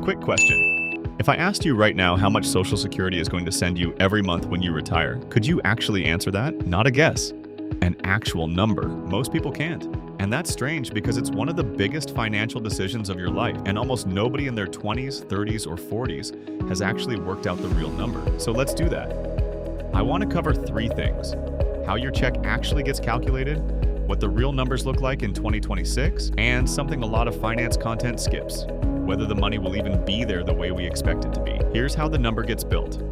Quick question. If I asked you right now how much Social Security is going to send you every month when you retire, could you actually answer that? Not a guess. An actual number. Most people can't. And that's strange because it's one of the biggest financial decisions of your life, and almost nobody in their 20s, 30s, or 40s has actually worked out the real number. So let's do that. I want to cover 3 things: how your check actually gets calculated, what the real numbers look like in 2026, and something a lot of finance content skips: whether the money will even be there the way we expect it to be. Here's how the number gets built.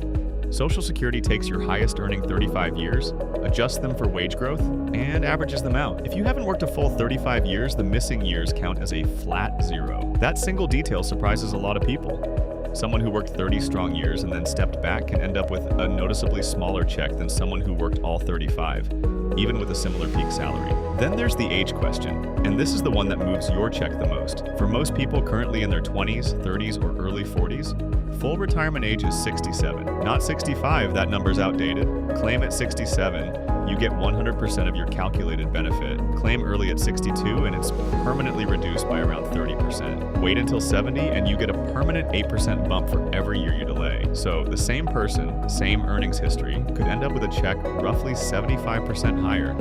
Social Security takes your highest earning 35 years, adjusts them for wage growth, and averages them out. If you haven't worked a full 35 years, the missing years count as a flat 0. That single detail surprises a lot of people. Someone who worked 30 strong years and then stepped back can end up with a noticeably smaller check than someone who worked all 35, even with a similar peak salary. Then there's the age question, and this is the one that moves your check the most. For most people currently in their 20s, 30s, or early 40s, full retirement age is 67. Not 65, that number's outdated. Claim at 67, you get 100% of your calculated benefit. Claim early at 62, and it's permanently reduced by around 30%. Wait until 70, and you get a permanent 8% bump for every year you delay. So the same person, same earnings history, could end up with a check roughly 75% higher,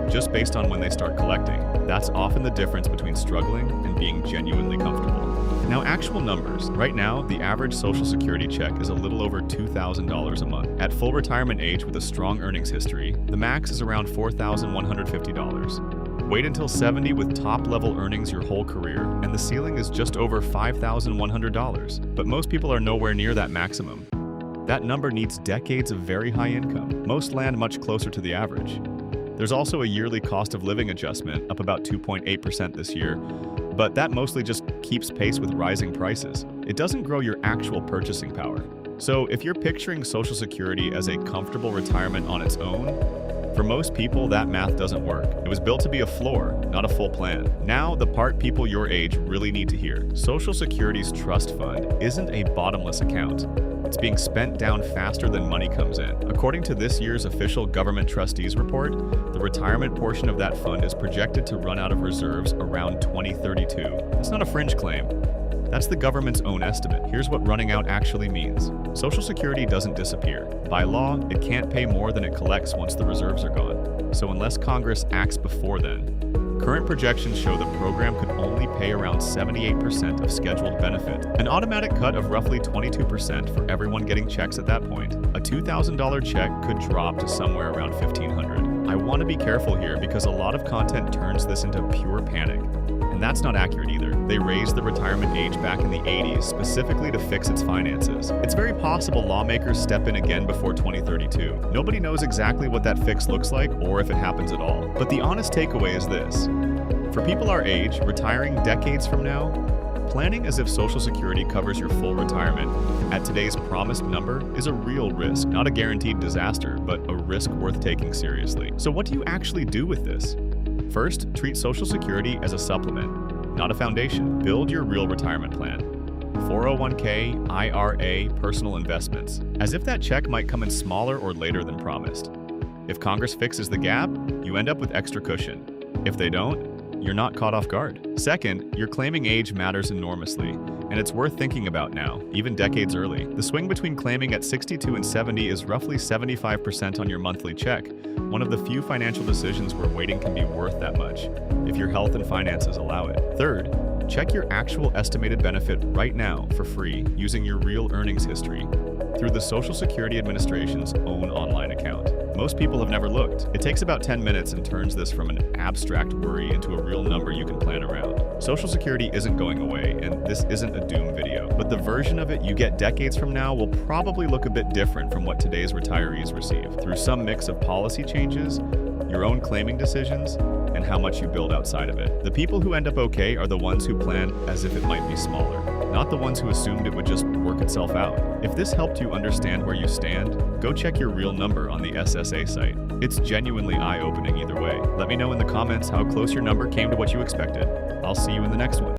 just based on when they start collecting. That's often the difference between struggling and being genuinely comfortable. Now, actual numbers. Right now, the average Social Security check is a little over $2,000 a month. At full retirement age with a strong earnings history, the max is around $4,150. Wait until 70 with top-level earnings your whole career, and the ceiling is just over $5,100. But most people are nowhere near that maximum. That number needs decades of very high income. Most land much closer to the average. There's also a yearly cost of living adjustment, up about 2.8% this year, but that mostly just keeps pace with rising prices. It doesn't grow your actual purchasing power. So if you're picturing Social Security as a comfortable retirement on its own, for most people that math doesn't work. It was built to be a floor, not a full plan. Now, the part people your age really need to hear. Social Security's trust fund isn't a bottomless account. It's being spent down faster than money comes in. According to this year's official government trustees report, the retirement portion of that fund is projected to run out of reserves around 2032. That's not a fringe claim. That's the government's own estimate. Here's what running out actually means. Social Security doesn't disappear. By law, it can't pay more than it collects once the reserves are gone. So unless Congress acts before then, current projections show the program could only pay around 78% of scheduled benefit, an automatic cut of roughly 22% for everyone getting checks at that point. A $2,000 check could drop to somewhere around $1,500. I want to be careful here because a lot of content turns this into pure panic. And that's not accurate either. They raised the retirement age back in the 80s specifically to fix its finances. It's very possible lawmakers step in again before 2032. Nobody knows exactly what that fix looks like or if it happens at all. But the honest takeaway is this. For people our age, retiring decades from now, planning as if Social Security covers your full retirement at today's promised number is a real risk. Not a guaranteed disaster, but a risk worth taking seriously. So what do you actually do with this? First, treat Social Security as a supplement, not a foundation. Build your real retirement plan. 401k, IRA, personal investments, as if that check might come in smaller or later than promised. If Congress fixes the gap, you end up with extra cushion. If they don't, you're not caught off guard. Second, your claiming age matters enormously, and it's worth thinking about now, even decades early. The swing between claiming at 62 and 70 is roughly 75% on your monthly check, one of the few financial decisions where waiting can be worth that much, if your health and finances allow it. Third, check your actual estimated benefit right now for free using your real earnings history through the Social Security Administration's own online account. Most people have never looked. It takes about 10 minutes and turns this from an abstract worry into a real number you can plan around. Social Security isn't going away, and this isn't a doom video, but the version of it you get decades from now will probably look a bit different from what today's retirees receive, through some mix of policy changes, your own claiming decisions, and how much you build outside of it. The people who end up okay are the ones who plan as if it might be smaller, not the ones who assumed it would just work itself out. If this helped you understand where you stand, go check your real number on the SSA site. It's genuinely eye-opening either way. Let me know in the comments how close your number came to what you expected. I'll see you in the next one.